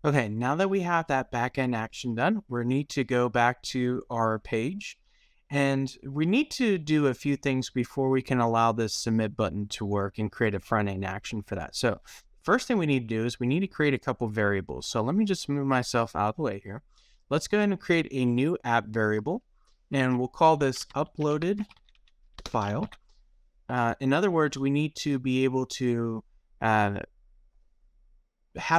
Okay, now that we have that backend action done, we need to go back to our page and we need to do a few things before we can allow this submit button to work and create a front end action for that. So first thing we need to do is we need to create a couple variables. So let me just move myself out of the way here. Let's go ahead and create a new app variable and we'll call this uploaded file. In other words, we need to be able to have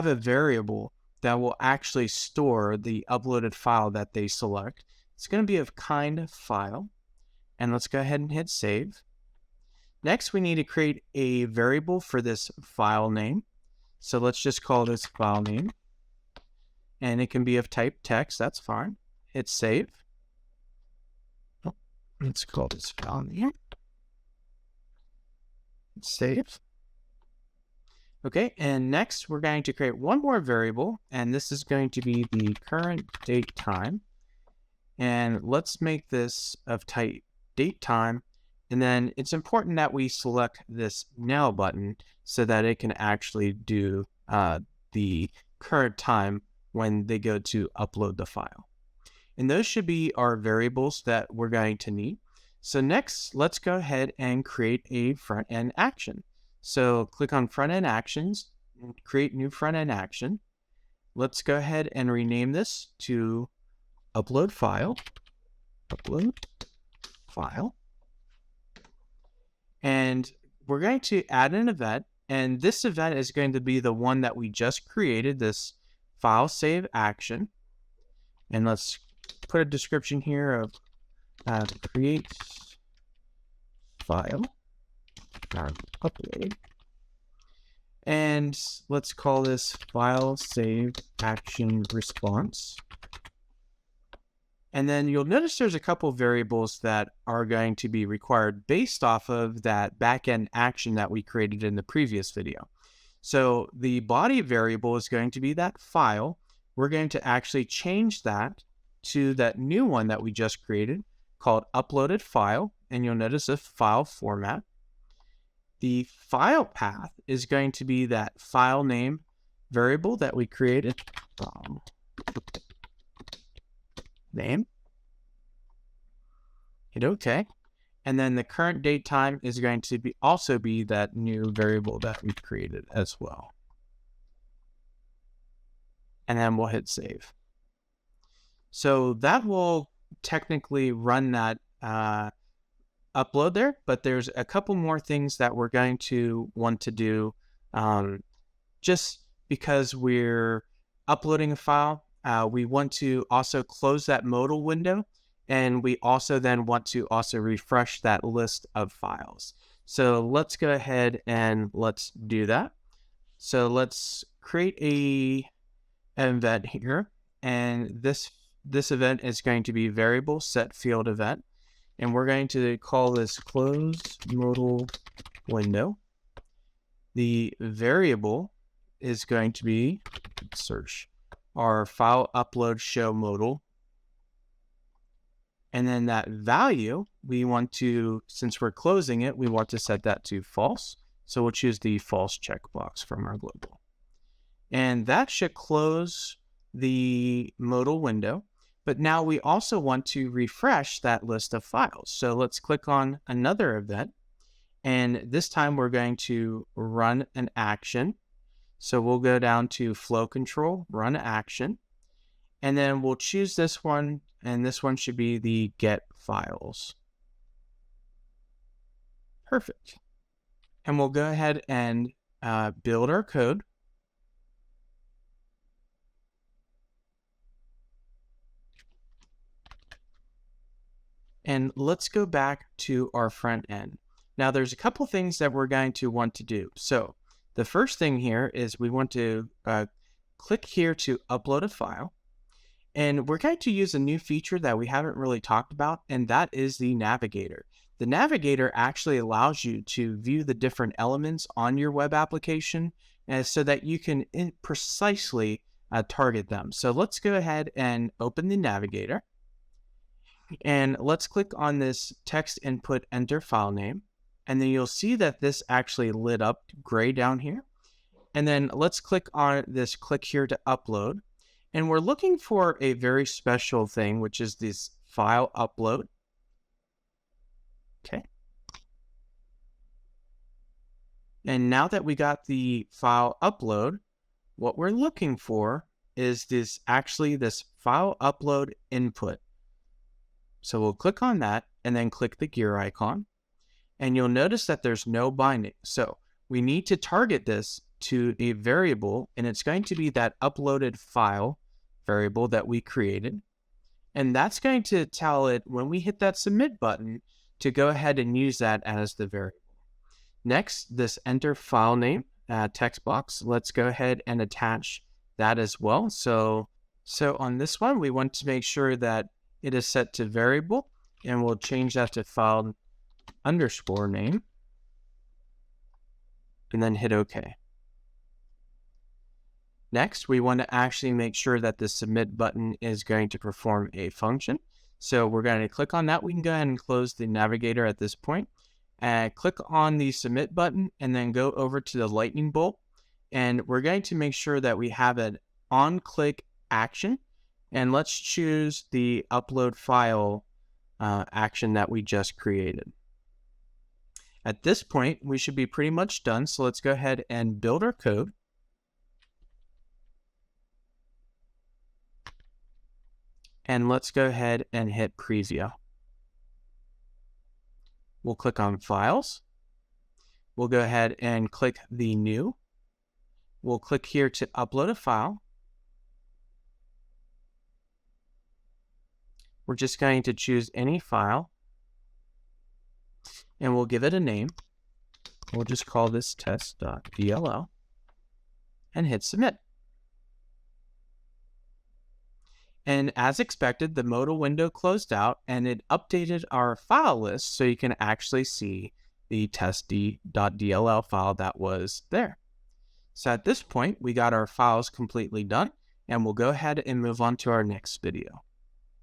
a variable that will actually store the uploaded file that they select. It's going to be of kind file, and let's go ahead and hit save. Next, we need to create a variable for this file name. So let's just call this file name, and it can be of type text. That's fine. Hit save. Let's call this file name. Save. Okay, and next we're going to create one more variable, and this is going to be the current date time. And let's make this of type date time. And then it's important that we select this now button so that it can actually do the current time when they go to upload the file. And those should be our variables that we're going to need. So next, let's go ahead and create a front end action. So click on front end actions, and create new front end action. Let's go ahead and rename this to upload file. And we're going to add an event, and this event is going to be the one that we just created, this file save action. And let's put a description here of create file upload. And let's call this file save action response. And then you'll notice there's a couple variables that are going to be required based off of that backend action that we created in the previous video. So the body variable is going to be that file. We're going to actually change that to that new one that we just created called uploaded file. And you'll notice a file format. The file path is going to be that file name variable that we created. Name. Hit OK. And then the current date time is going to also be that new variable that we created as well. And then we'll hit save. So that will technically run that upload there, but there's a couple more things that we're going to want to do just because we're uploading a file. We want to also close that modal window, and we also then want to also refresh that list of files. So let's go ahead and let's do that. So let's create an event here, and this event is going to be variable set field event. And we're going to call this close modal window. The variable is going to be search our file upload show modal. And then that value, we want to, since we're closing it, we want to set that to false. So we'll choose the false checkbox from our global. And that should close the modal window. But now we also want to refresh that list of files. So let's click on another event. And this time we're going to run an action. So we'll go down to flow control, run action. And then we'll choose this one. And this one should be the get files. Perfect. And we'll go ahead and build our code. And let's go back to our front end. Now there's a couple things that we're going to want to do. So the first thing here is we want to click here to upload a file. And we're going to use a new feature that we haven't really talked about, and that is the navigator. The navigator actually allows you to view the different elements on your web application so that you can precisely target them. So let's go ahead and open the navigator. And let's click on this text input enter file name. And then you'll see that this actually lit up gray down here. And then let's click on this click here to upload. And we're looking for a very special thing, which is this file upload. Okay. And now that we got the file upload, what we're looking for is this file upload input. So we'll click on that and then click the gear icon. And you'll notice that there's no binding. So we need to target this to a variable, and it's going to be that uploaded file variable that we created. And that's going to tell it when we hit that submit button to go ahead and use that as the variable. Next, this enter file name text box, let's go ahead and attach that as well. So on this one, we want to make sure that it is set to variable, and we'll change that to file underscore name, and then hit OK. Next, we want to actually make sure that the submit button is going to perform a function. So we're going to click on that. We can go ahead and close the navigator at this point. And click on the submit button and then go over to the lightning bolt. And we're going to make sure that we have an on-click action. And let's choose the upload file action that we just created. At this point, we should be pretty much done. So let's go ahead and build our code. And let's go ahead and hit preview. We'll click on files. We'll go ahead and click the new. We'll click here to upload a file. We're just going to choose any file, and we'll give it a name. We'll just call this test.dll and hit submit. And as expected, the modal window closed out and it updated our file list so you can actually see the test.dll file that was there. So at this point, we got our files completely done, and we'll go ahead and move on to our next video.